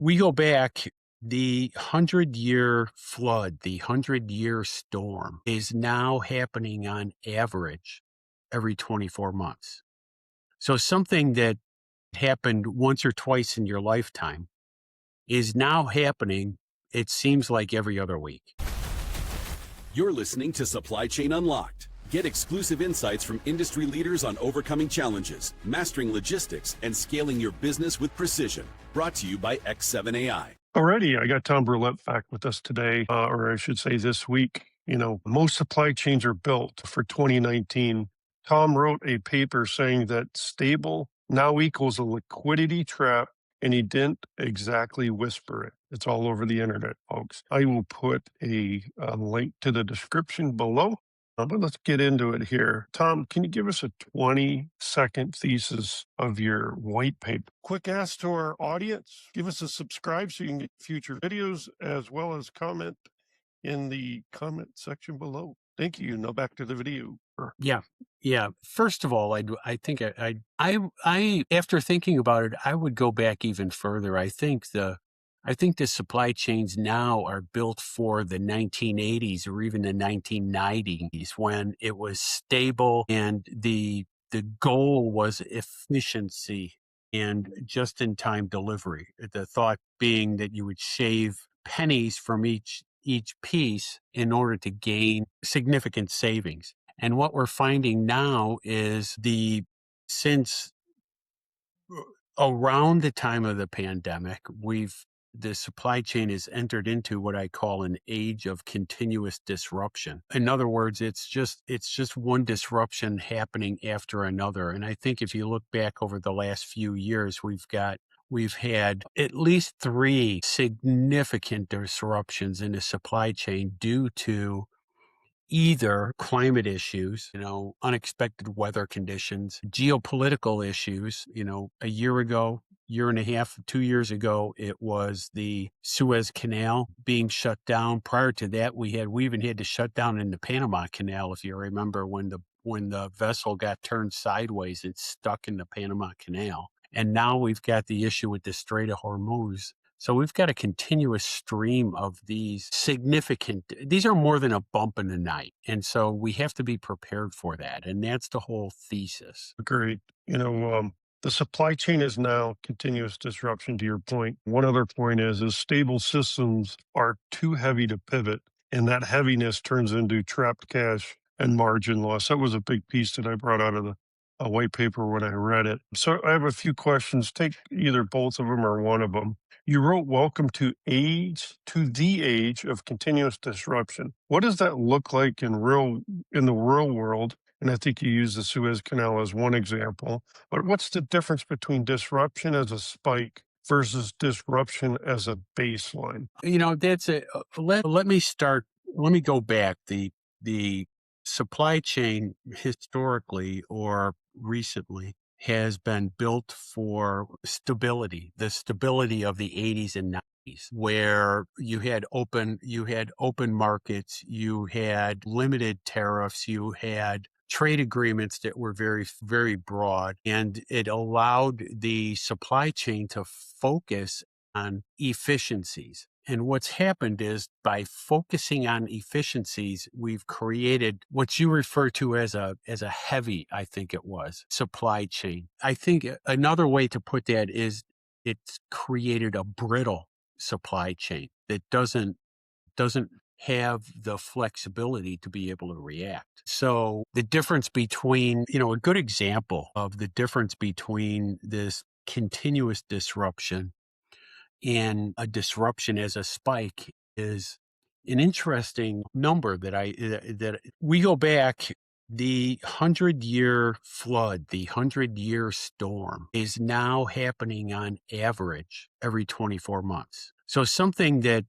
We go back, the 100-year flood, the 100-year storm is now happening on average every 24 months. So something that happened once or twice in your lifetime is now happening, it seems like every other week. You're listening to Supply Chain Unlocked. Get exclusive insights from industry leaders on overcoming challenges, mastering logistics, and scaling your business with precision. Brought to you by X7AI. Alrighty, I got Tom Brouillette back with us today, or I should say this week. Most supply chains are built for 2019. Tom wrote a paper saying that stable now equals a liquidity trap, and he didn't exactly whisper it. It's all over the internet, folks. I will put a link to the description below. But let's get into it here. Tom, can you give us a 20-second thesis of your white paper? Quick ask to our audience. Give us a subscribe so you can get future videos, as well as comment in the comment section below. Thank you. Now back to the video. Yeah. First of all, I think I after thinking about it, I would go back even further. I think the supply chains now are built for the 1980s or even the 1990s, when it was stable and the goal was efficiency and just-in-time delivery. The thought being that you would shave pennies from each piece in order to gain significant savings. And what we're finding now is since around the time of the pandemic, the supply chain has entered into what I call an age of continuous disruption. In other words, it's just one disruption happening after another. And I think if you look back over the last few years, we've had at least 3 significant disruptions in the supply chain due to either climate issues, unexpected weather conditions, geopolitical issues. A year ago, year and a half, 2 years ago, it was the Suez Canal being shut down. Prior to that, we even had to shut down in the Panama Canal, if you remember, when the vessel got turned sideways and stuck in the Panama Canal. And now we've got the issue with the Strait of Hormuz. So we've got a continuous stream of these are more than a bump in the night. And so we have to be prepared for that. And that's the whole thesis. Agreed. The supply chain is now continuous disruption, to your point. One other point is stable systems are too heavy to pivot, and that heaviness turns into trapped cash and margin loss. That was a big piece that I brought out of the white paper when I read it. So I have a few questions. Take either both of them or one of them. You wrote, "Welcome to the age of continuous disruption." What does that look like in the real world? And I think you used the Suez Canal as one example. But what's the difference between disruption as a spike versus disruption as a baseline? That's let me go back. The supply chain historically or recently has been built for stability, the stability of the 80s and 90s, where you had open markets, you had limited tariffs, you had trade agreements that were very, very broad, and it allowed the supply chain to focus on efficiencies. And what's happened is, by focusing on efficiencies, we've created what you refer to as a heavy, I think it was, supply chain. I think another way to put that is it's created a brittle supply chain that doesn't have the flexibility to be able to react. So the difference between, a good example of the difference between this continuous disruption and a disruption as a spike is an interesting number that we go back. The 100-year flood, the 100-year storm is now happening on average every 24 months. So something that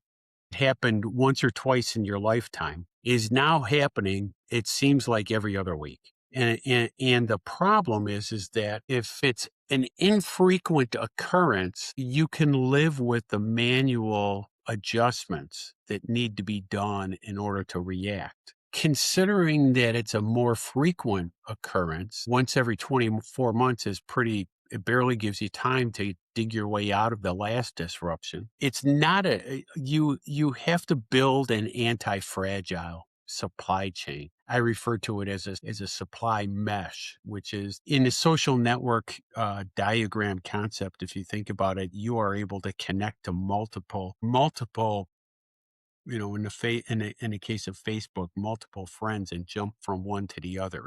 happened once or twice in your lifetime is now happening, it seems like, every other week. And the problem is that if it's an infrequent occurrence, you can live with the manual adjustments that need to be done in order to react. Considering that it's a more frequent occurrence, once every 24 months is pretty It barely gives you time to dig your way out of the last disruption. It's not you have to build an anti-fragile supply chain. I refer to it as a supply mesh, which is in the social network diagram concept. If you think about it, you are able to connect to multiple, in the case of Facebook, multiple friends and jump from one to the other.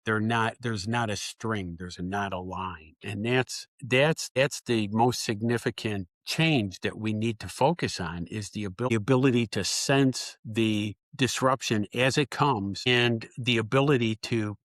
There's not a string, there's not a line. And that's the most significant change that we need to focus on, is the ability to sense the disruption as it comes, and the ability to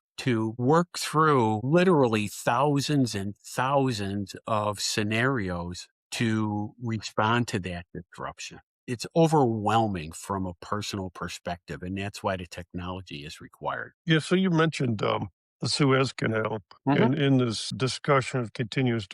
work through literally thousands and thousands of scenarios to respond to that disruption. It's overwhelming from a personal perspective, and that's why the technology is required. Yeah, so you mentioned the Suez Canal, Mhm. and in this discussion of continuous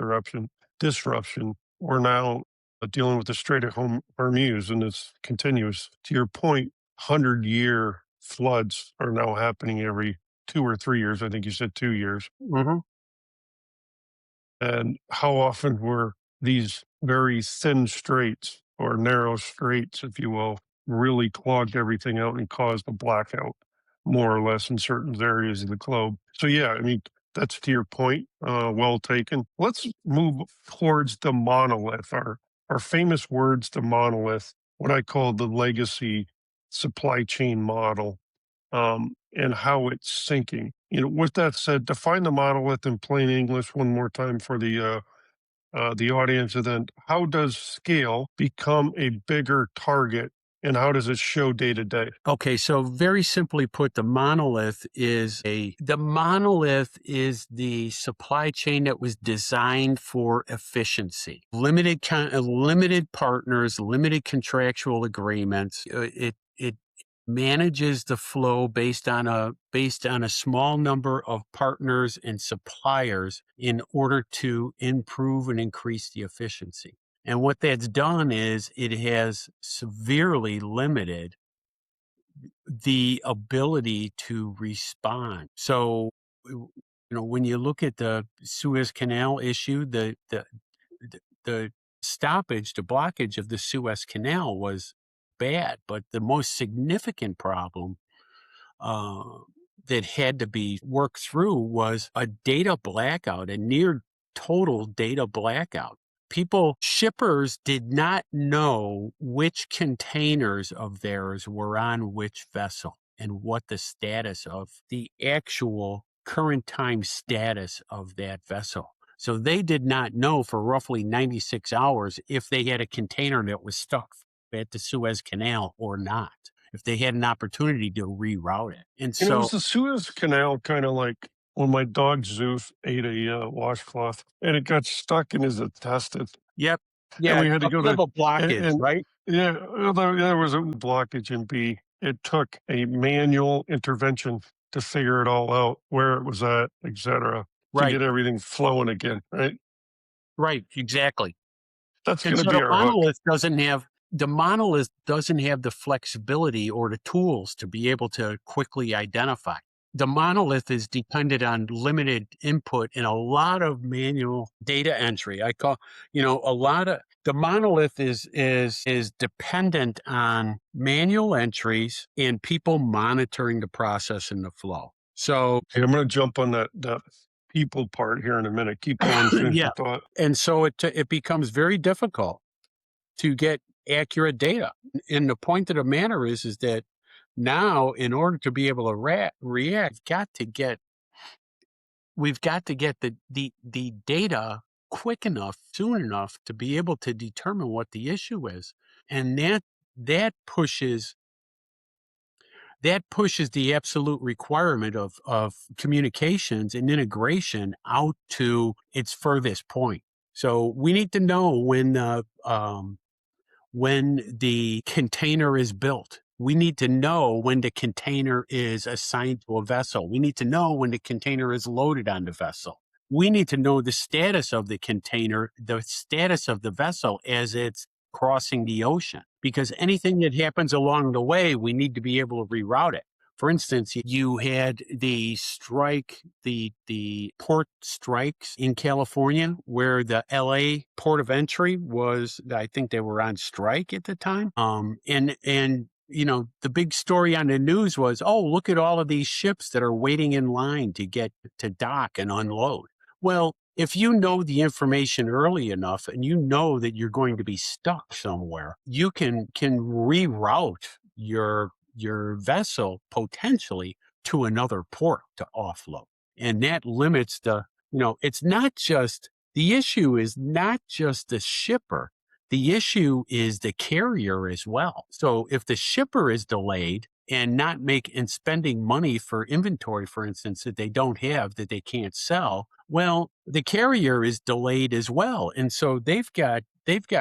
disruption, we're now dealing with the Strait of Hormuz, and it's continuous. To your point, 100-year floods are now happening every 2 or 3 years. I think you said 2 years. Mhm. And how often were these very thin straits, or narrow straits, if you will, really clogged everything out and caused a blackout, more or less, in certain areas of the globe? So, yeah, I mean, that's to your point. Well taken. Let's move towards the monolith, our famous words, the monolith, what I call the legacy supply chain model, and how it's sinking. With that said, define the monolith in plain English one more time for the audience, and then how does scale become a bigger target, and how does it show day to day? Okay, so very simply put, the monolith is the supply chain that was designed for efficiency. Limited partners, limited contractual agreements. It manages the flow based on a small number of partners and suppliers in order to improve and increase the efficiency. And what that's done is it has severely limited the ability to respond. So, when you look at the Suez Canal issue, the stoppage, the blockage of the Suez Canal was bad, but the most significant problem uh, that had to be worked through was a data blackout, a near total data blackout. Shippers did not know which containers of theirs were on which vessel and what the status of the actual current time status of that vessel. So they did not know for roughly 96 hours if they had a container that was stuck at the Suez Canal or not, if they had an opportunity to reroute it. And And it so, was the Suez Canal, kind of like when my dog Zeus ate a washcloth and it got stuck in his intestines, yep. and Yeah, we had to a go bit of to, a blockage, and right? yeah, well, there was a blockage in B. It took a manual intervention to figure it all out, where it was at, etc., to Right, get everything flowing again. Right? right, exactly. That's And going to so be our hook. the monolith doesn't have the flexibility or the tools to be able to quickly identify. The monolith is dependent on limited input and a lot of manual data entry. A lot of the monolith is dependent on manual entries and people monitoring the process and the flow. So, Okay, I'm going to jump on that people part here in a minute. Keep going. Finish yeah. your thought. And so it becomes very difficult to get accurate data. And the point of the matter is that now, in order to be able to react, we've got to get the data quick enough, soon enough, to be able to determine what the issue is, and that pushes the absolute requirement of communications and integration out to its furthest point. So we need to know when the container is built. We need to know when the container is assigned to a vessel. We need to know when the container is loaded on the vessel. We need to know the status of the container, the status of the vessel as it's crossing the ocean, because anything that happens along the way, we need to be able to reroute it. For instance, you had the port strikes in California, where the LA port of entry was, I think they were on strike at the time. And the big story on the news was, oh, look at all of these ships that are waiting in line to get to dock and unload. Well, if you know the information early enough and you know that you're going to be stuck somewhere, you can reroute your vessel potentially to another port to offload. And that limits it's not just the issue is not just the shipper. The issue is the carrier as well. So if the shipper is delayed and not make and spending money for inventory, for instance, that they don't have, that they can't sell, well, the carrier is delayed as well. And so they've got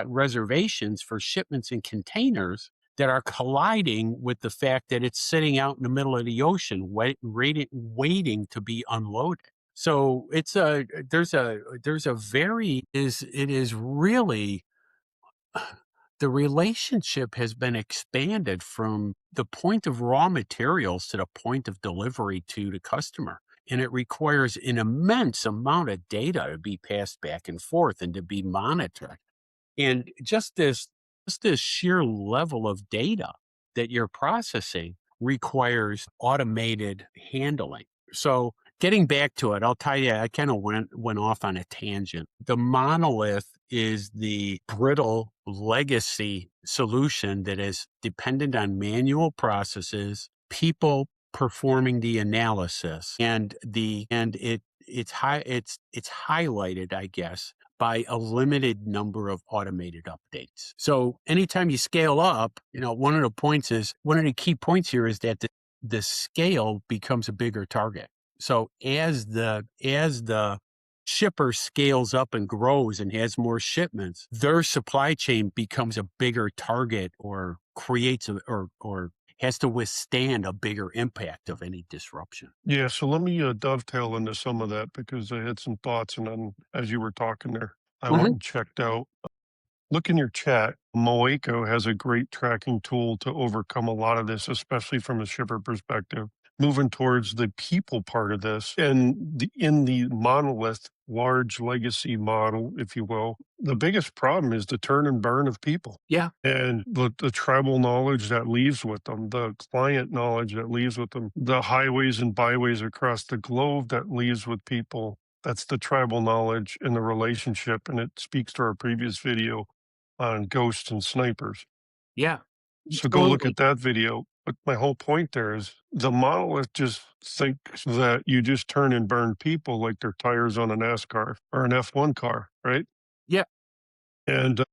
reservations for shipments and containers that are colliding with the fact that it's sitting out in the middle of the ocean, waiting to be unloaded. So there's a very is it is really the relationship has been expanded from the point of raw materials to the point of delivery to the customer. And it requires an immense amount of data to be passed back and forth and to be monitored. And just this sheer level of data that you're processing requires automated handling. So getting back to it, I'll tell you, I kind of went off on a tangent. The monolith is the brittle legacy solution that is dependent on manual processes, people performing the analysis, it's highlighted, I guess, by a limited number of automated updates. So anytime you scale up, one of the key points here is that the scale becomes a bigger target. So as the shipper scales up and grows and has more shipments, their supply chain becomes a bigger target or or has to withstand a bigger impact of any disruption. Yeah, so let me dovetail into some of that because I had some thoughts, and then as you were talking there, I went Hmm. and checked out. Look in your chat. Moeco has a great tracking tool to overcome a lot of this, especially from a shipper perspective. Moving towards the people part of this, and in the monolith large legacy model, if you will, the biggest problem is the turn and burn of people Yeah. and the tribal knowledge that leaves with them, the client knowledge that leaves with them, the highways and byways across the globe that leaves with people. That's the tribal knowledge and the relationship, and it speaks to our previous video on ghosts and snipers. Yeah. So go look Totally. at that video. But my whole point there is the monolith just thinks that you just turn and burn people like they're tires on a NASCAR or an F1 car, right? Yeah. And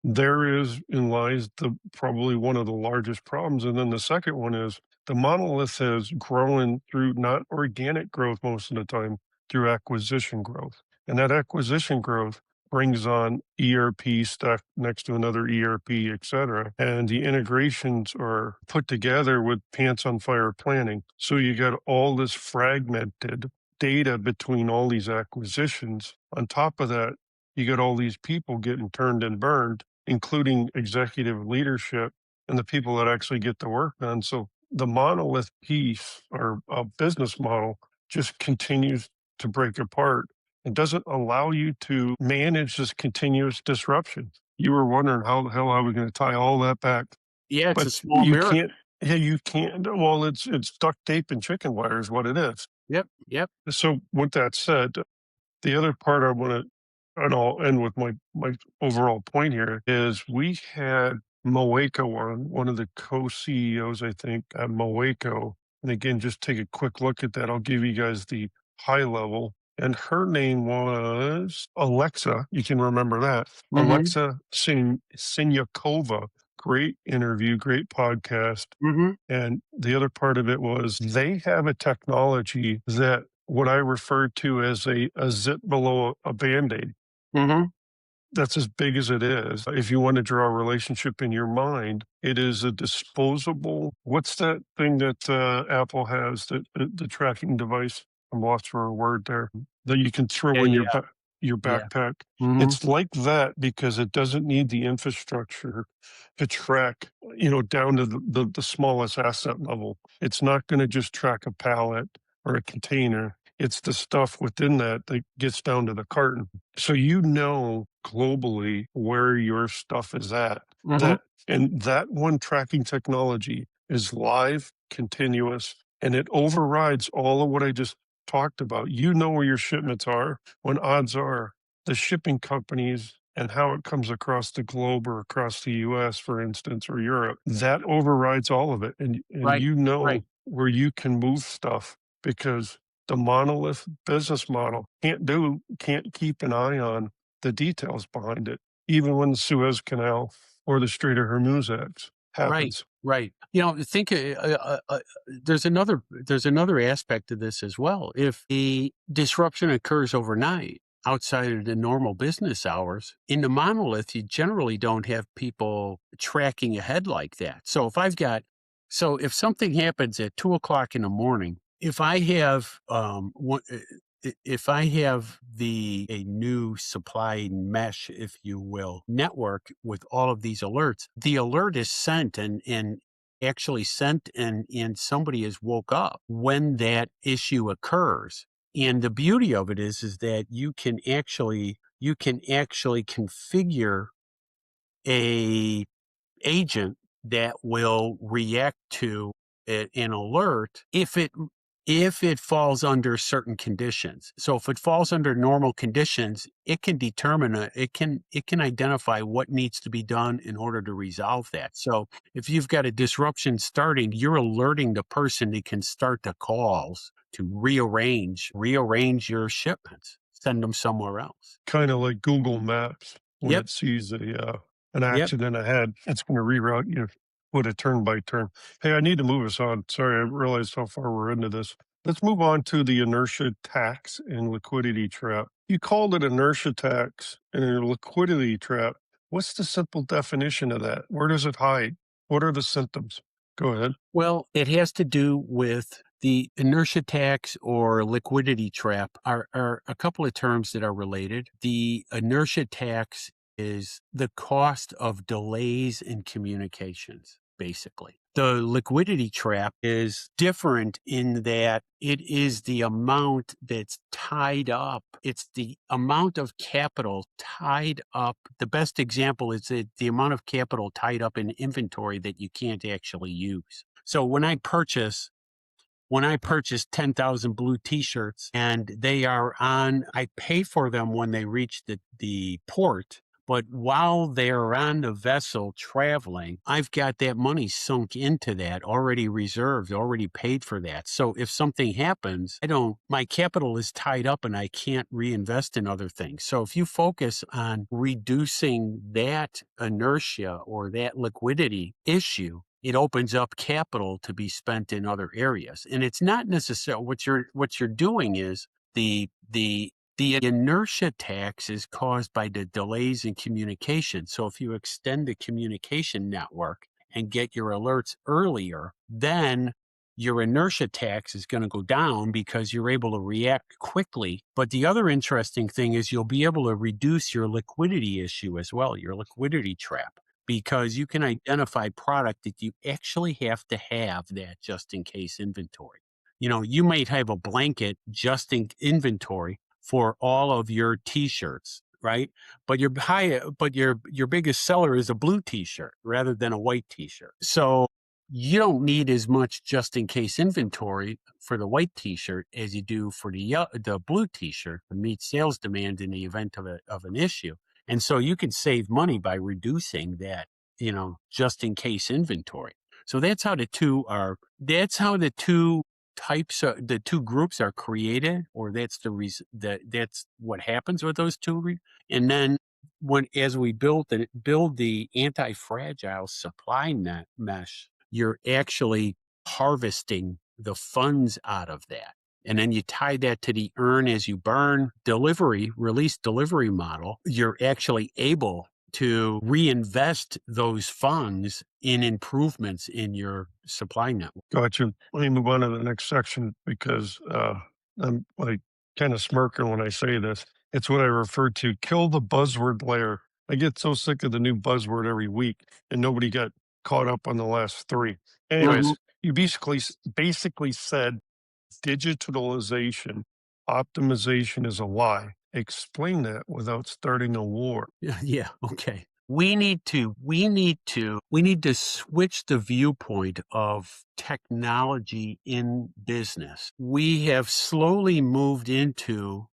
there is in lies the probably one of the largest problems. And then the second one is the monolith has grown through not organic growth most of the time, through acquisition growth. And that acquisition growth brings on ERP stuck next to another ERP, et cetera. And the integrations are put together with pants on fire planning. So you got all this fragmented data between all these acquisitions. On top of that, you get all these people getting turned and burned, including executive leadership and the people that actually get the work done. So the monolith piece or a business model just continues to break apart and doesn't allow you to manage this continuous disruption. You were wondering how the hell are we going to tie all that back? Yeah. It's But a small you miracle. can't. Yeah, you can't. Well, it's duct tape and chicken wire is what it is. Yep. Yep. So with that said, the other part I want to, and I'll end with my overall point here is we had Moeco on, one of the co-CEOs, I think, at Moeco. And again, just take a quick look at that. I'll give you guys the high level. And her name was Alexa. You can remember that. Hmm. Alexa Sinyakova. Great interview, great podcast. Hmm. And the other part of it was they have a technology that what I refer to as a zip below a band-aid. Hmm. That's as big as it is. If you want to draw a relationship in your mind, it is a disposable. What's that thing that Apple has, that the tracking device? I'm lost for a word there. That you can throw Yeah. in Yeah. your Yeah. backpack. Hmm. It's like that because it doesn't need the infrastructure to track down to the smallest asset level. It's not going to just track a pallet or a container. It's the stuff within that gets down to the carton. So globally where your stuff is at. Hmm. That one tracking technology is live, continuous, and it overrides all of what I just talked about. You know where your shipments are when odds are the shipping companies and how it comes across the globe or across the US, for instance, or Europe, that overrides all of it. And Right. Right. where you can move stuff because the monolith business model can't keep an eye on the details behind it, even when the Suez Canal or the Strait of Hormuz Right, happens. right. Think there's another aspect to this as well. If the disruption occurs overnight outside of the normal business hours, in the monolith, you generally don't have people tracking ahead like that. So if something happens at 2 o'clock in the morning, if I have if I have the a new supply mesh, if you will, network with all of these alerts, the alert is sent and actually sent and somebody is woke up when that issue occurs. And the beauty of it is that you can actually configure a agent that will react to an alert if it falls under certain conditions. So if it falls under normal conditions, it can determine it can identify what needs to be done in order to resolve that. So if you've got a disruption starting, you're alerting the person that can start the calls to rearrange your shipments, send them somewhere else. Kind of like Google Maps when Yep. it sees an Yep. accident ahead, it's going to reroute you with a turn by turn. Hey, I need to move us on. Sorry, I realized how far we're into this. Let's move on to the inertia tax and liquidity trap. You called it inertia tax and a liquidity trap. What's the simple definition of that? Where does it hide? What are the symptoms? Go ahead. Well, it has to do with the inertia tax or liquidity trap are a couple of terms that are related. The inertia tax is the cost of delays in communications, basically. The liquidity trap is different in that it is the amount that's tied up. It's the amount of capital tied up. The best example is the amount of capital tied up in inventory that you can't actually use. So when I purchase 10,000 blue t-shirts and I pay for them when they reach the port. But while they're on the vessel traveling, I've got that money sunk into that, already reserved, already paid for that. So if something happens, my capital is tied up and I can't reinvest in other things. So if you focus on reducing that inertia or that liquidity issue, it opens up capital to be spent in other areas. And it's not necessarily what you're doing is the inertia tax is caused by the delays in communication. So if you extend the communication network and get your alerts earlier, then your inertia tax is going to go down because you're able to react quickly. But the other interesting thing is you'll be able to reduce your liquidity issue as well, your liquidity trap, because you can identify product that you actually have to have that just in case inventory. You might have a blanket just in inventory for all of your t-shirts, right? But your biggest seller is a blue t-shirt rather than a white t-shirt. So you don't need as much just in case inventory for the white t-shirt as you do for the blue t-shirt to meet sales demand in the event of an issue. And so you can save money by reducing that, just in case inventory. So that's how the two groups are created, or that's the reason that's what happens with those two. And then as we build the anti-fragile supply net mesh, you're actually harvesting the funds out of that. And then you tie that to the earn as you burn release delivery model. You're actually able to reinvest those funds in improvements in your supply network. Gotcha. Let me move on to the next section because I'm like kind of smirking when I say this. It's what I refer to kill the buzzword layer. I get so sick of the new buzzword every week, and nobody got caught up on the last three. Mhm. Anyways, you basically said digitalization, optimization is a lie. Explain that without starting a war. Yeah, yeah, okay. We need to switch the viewpoint of technology in business. We have slowly moved into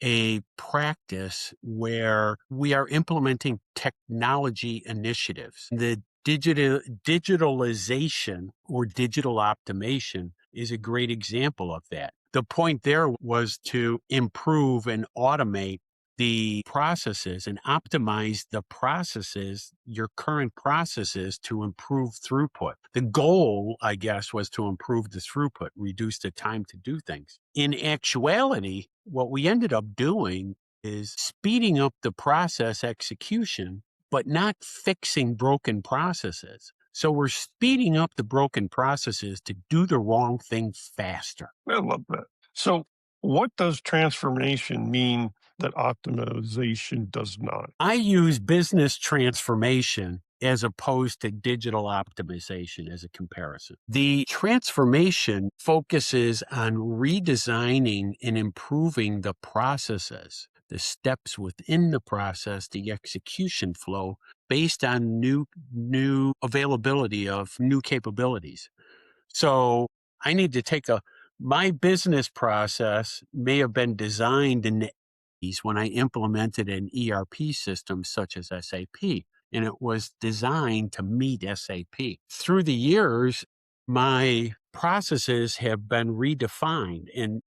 a practice where we are implementing technology initiatives. The digitalization or digital optimization is a great example of that. The point there was to improve and automate the processes and optimize the processes, your current processes, to improve throughput. The goal, I guess, was to improve the throughput, reduce the time to do things. In actuality, what we ended up doing is speeding up the process execution, but not fixing broken processes. So we're speeding up the broken processes to do the wrong thing faster. I love that. So, what does transformation mean that optimization does not? I use business transformation as opposed to digital optimization as a comparison. The transformation focuses on redesigning and improving the processes, the steps within the process, the execution flow based on new availability of new capabilities. So I need to take my business process may have been designed in the 80s when I implemented an ERP system such as SAP, and it was designed to meet SAP. Through the years, my processes have been redefined, and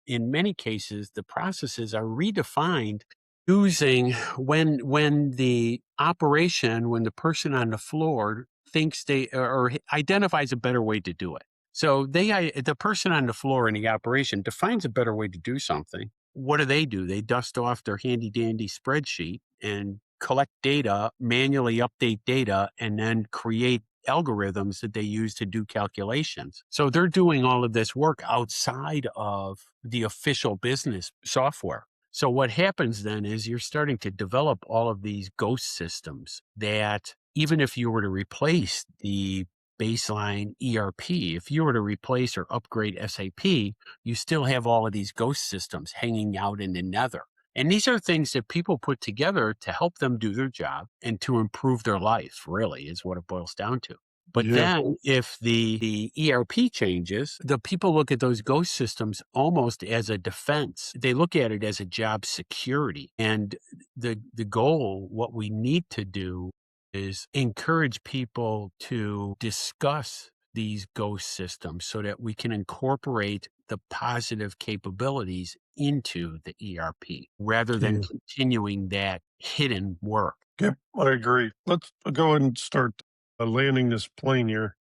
in many cases, the processes are redefined using when the operation, when the person on the floor thinks they or identifies a better way to do it. So the person on the floor in the operation defines a better way to do something. What do? They dust off their handy dandy spreadsheet and collect data, manually update data, and then create algorithms that they use to do calculations. So they're doing all of this work outside of the official business software. So what happens then is you're starting to develop all of these ghost systems that even if you were to replace the baseline ERP, if you were to replace or upgrade SAP, you still have all of these ghost systems hanging out in the nether. And these are things that people put together to help them do their job and to improve their life, really, is what it boils down to. But Yeah. then if the ERP changes, the people look at those ghost systems almost as a defense. They look at it as a job security. And the goal, what we need to do is encourage people to discuss these ghost systems so that we can incorporate the positive capabilities into the ERP rather than Yeah. continuing that hidden work. Yep, I agree. Let's go ahead and start landing this plane here.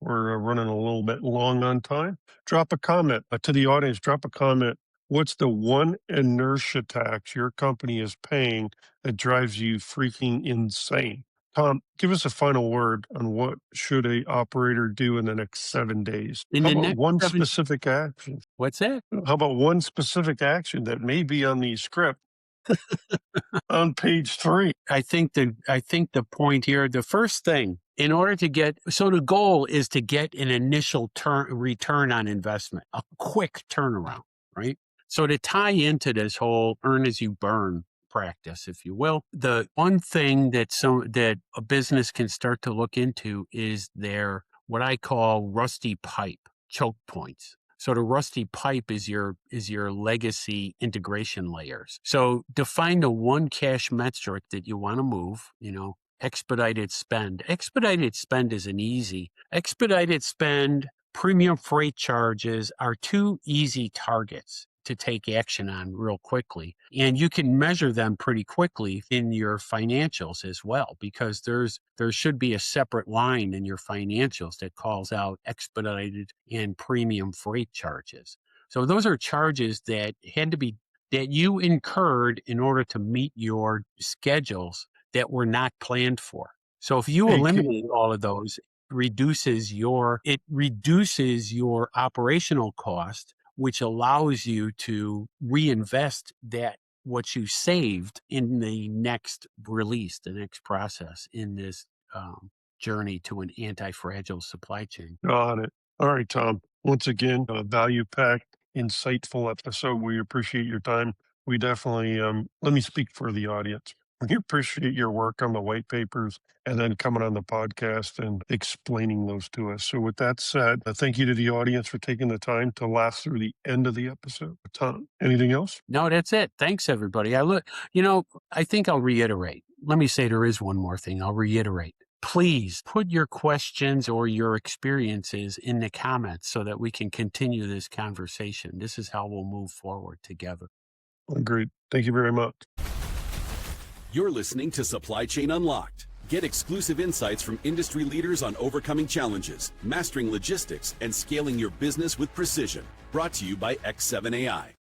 We're running a little bit long on time. Drop a comment to the audience. Drop a comment. What's the one inertia tax your company is paying that drives you freaking insane? Tom, give us a final word on what should a operator do in the next 7 days. In How the about next one 7 specific action? what's that? How about one specific action that may be on the script on page 3? I think the point here, the first thing, in order to get so the goal is to get an initial return on investment, a quick turnaround, right? So to tie into this whole earn as you burn practice, if you will, the one thing that a business can start to look into is their what I call rusty pipe choke points. So the rusty pipe is your legacy integration layers. So define the one cash metric that you want to move, expedited spend. Expedited spend is an easy. Expedited spend, premium freight charges are two easy targets to take action on real quickly. And you can measure them pretty quickly in your financials as well, because there should be a separate line in your financials that calls out expedited and premium freight charges. So those are charges that that you incurred in order to meet your schedules that were not planned for. So if you Hey, eliminate all of those, it reduces your operational cost, which allows you to reinvest that what you saved in the next release, the next process in this journey to an anti-fragile supply chain. Got it. All right, Tom. Once again, a value-packed, insightful episode. We appreciate your time. We definitely, let me speak for the audience. We appreciate your work on the white papers and then coming on the podcast and explaining those to us. So with that said, thank you to the audience for taking the time to last through the end of the episode. Tom, anything else? No, that's it. Thanks, everybody. I think I'll reiterate. Let me say there is one more thing. I'll reiterate. Please put your questions or your experiences in the comments so that we can continue this conversation. This is how we'll move forward together. Agreed. Thank you very much. You're listening to Supply Chain Unlocked. Get exclusive insights from industry leaders on overcoming challenges, mastering logistics, and scaling your business with precision. Brought to you by X7AI.